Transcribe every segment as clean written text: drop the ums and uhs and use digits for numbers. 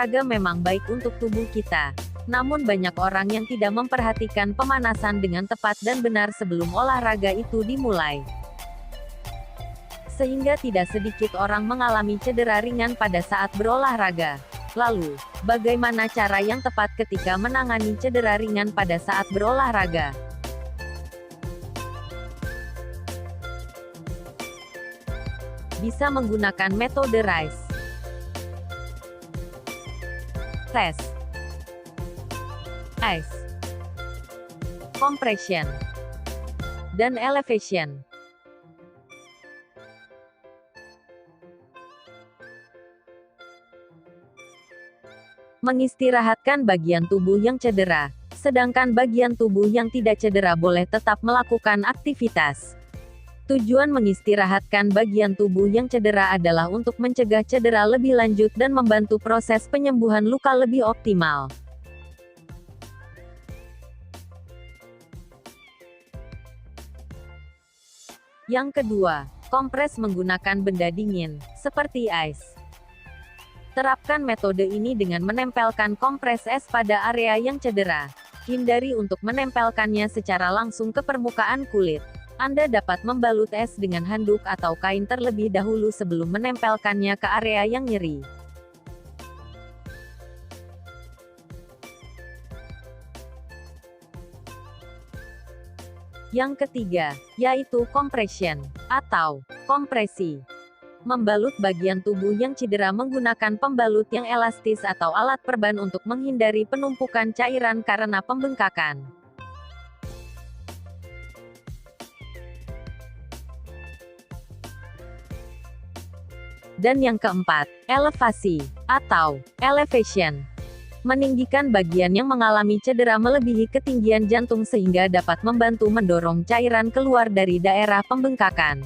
Olahraga memang baik untuk tubuh kita. Namun banyak orang yang tidak memperhatikan pemanasan dengan tepat dan benar sebelum olahraga itu dimulai. Sehingga tidak sedikit orang mengalami cedera ringan pada saat berolahraga. Lalu, bagaimana cara yang tepat ketika menangani cedera ringan pada saat berolahraga? Bisa menggunakan metode RICE. Rest, ice, compression, dan elevation. Mengistirahatkan bagian tubuh yang cedera, sedangkan bagian tubuh yang tidak cedera boleh tetap melakukan aktivitas. Tujuan mengistirahatkan bagian tubuh yang cedera adalah untuk mencegah cedera lebih lanjut dan membantu proses penyembuhan luka lebih optimal. Yang kedua, kompres menggunakan benda dingin, seperti ice. Terapkan metode ini dengan menempelkan kompres es pada area yang cedera. Hindari untuk menempelkannya secara langsung ke permukaan kulit. Anda dapat membalut es dengan handuk atau kain terlebih dahulu sebelum menempelkannya ke area yang nyeri. Yang ketiga, yaitu compression, atau kompresi. Membalut bagian tubuh yang cedera menggunakan pembalut yang elastis atau alat perban untuk menghindari penumpukan cairan karena pembengkakan. Dan yang keempat, elevasi, atau elevation. Meninggikan bagian yang mengalami cedera melebihi ketinggian jantung sehingga dapat membantu mendorong cairan keluar dari daerah pembengkakan.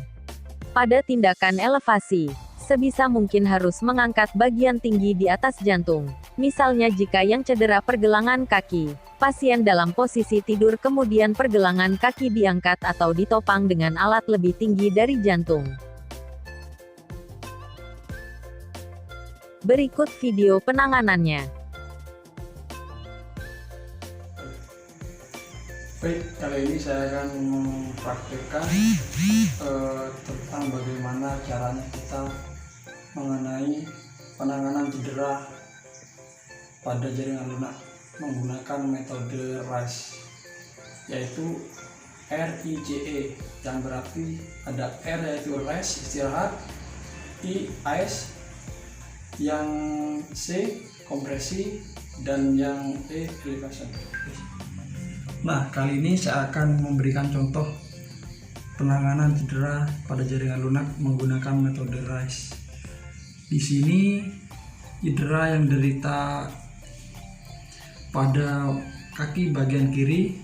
Pada tindakan elevasi, sebisa mungkin harus mengangkat bagian tinggi di atas jantung. Misalnya jika yang cedera pergelangan kaki, pasien dalam posisi tidur kemudian pergelangan kaki diangkat atau ditopang dengan alat lebih tinggi dari jantung. Berikut video penanganannya. Baik, kali ini saya akan mempraktikkan tentang bagaimana caranya kita mengenai penanganan cedera pada jaringan lunak menggunakan metode RICE, yaitu RICE, yang berarti ada R yaitu rest, istirahat, I ice, yang C kompresi, dan yang E elevation. Nah, kali ini saya akan memberikan contoh penanganan cedera pada jaringan lunak menggunakan metode RICE. Di sini cedera yang derita pada kaki bagian kiri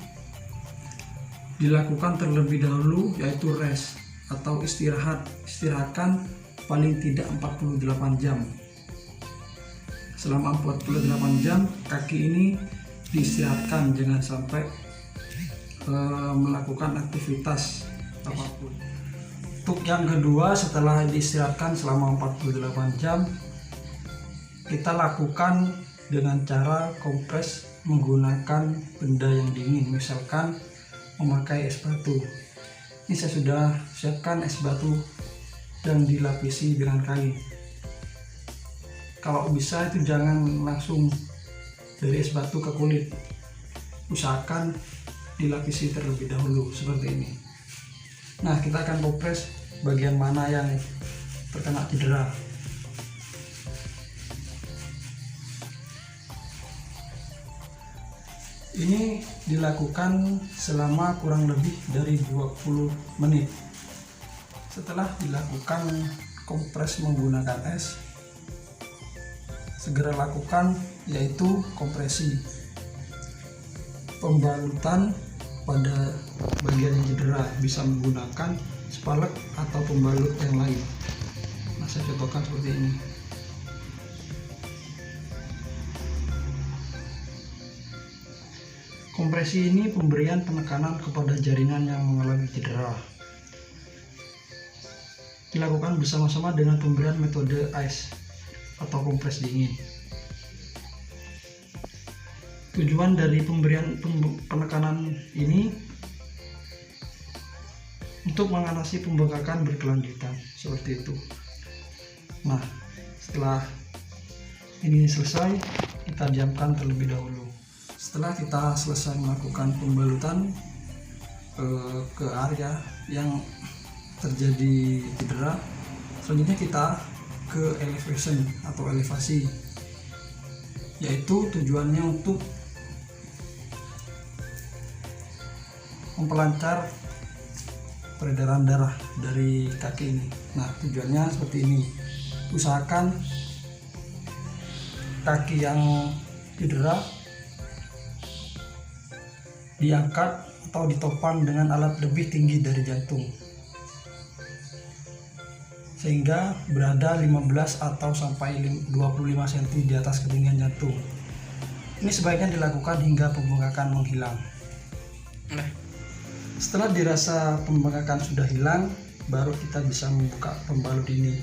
dilakukan terlebih dahulu, yaitu rest atau istirahatkan paling tidak 48 jam. Selama 48 jam kaki ini diistirahatkan, jangan sampai melakukan aktivitas apapun. Untuk yang kedua, setelah diistirahatkan selama 48 jam, kita lakukan dengan cara kompres menggunakan benda yang dingin, misalkan memakai es batu. Ini saya sudah siapkan es batu dan dilapisi dengan kain. Kalau bisa itu jangan langsung dari es batu ke kulit, usahakan dilapisi terlebih dahulu seperti ini. Nah, kita akan kompres bagian mana yang terkena cedera. Ini dilakukan selama kurang lebih dari 20 menit. Setelah dilakukan kompres menggunakan es, segera lakukan yaitu kompresi, pembalutan pada bagian yang cedera, bisa menggunakan spalek atau pembalut yang lain. Nah, saya contohkan seperti ini. Kompresi ini pemberian penekanan kepada jaringan yang mengalami cedera. Dilakukan bersama-sama dengan pemberian metode ice atau kompres dingin. Tujuan dari pemberian penekanan ini untuk mengatasi pembengkakan berkelanjutan seperti itu. Nah, setelah ini selesai, kita diamkan terlebih dahulu. Setelah kita selesai melakukan pembalutan ke area yang terjadi cedera, selanjutnya kita ke elevation atau elevasi, yaitu tujuannya untuk memperlancar peredaran darah dari kaki ini. Nah, tujuannya seperti ini. Usahakan kaki yang cedera diangkat atau ditopang dengan alat lebih tinggi dari jantung, sehingga berada 15 atau sampai 25 cm di atas ketinggian jantung. Ini sebaiknya dilakukan hingga pembengkakan menghilang. Setelah dirasa pembengkakan sudah hilang, baru kita bisa membuka pembalut ini.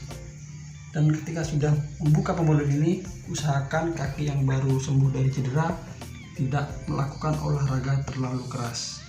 Dan ketika sudah membuka pembalut ini, usahakan kaki yang baru sembuh dari cedera tidak melakukan olahraga terlalu keras.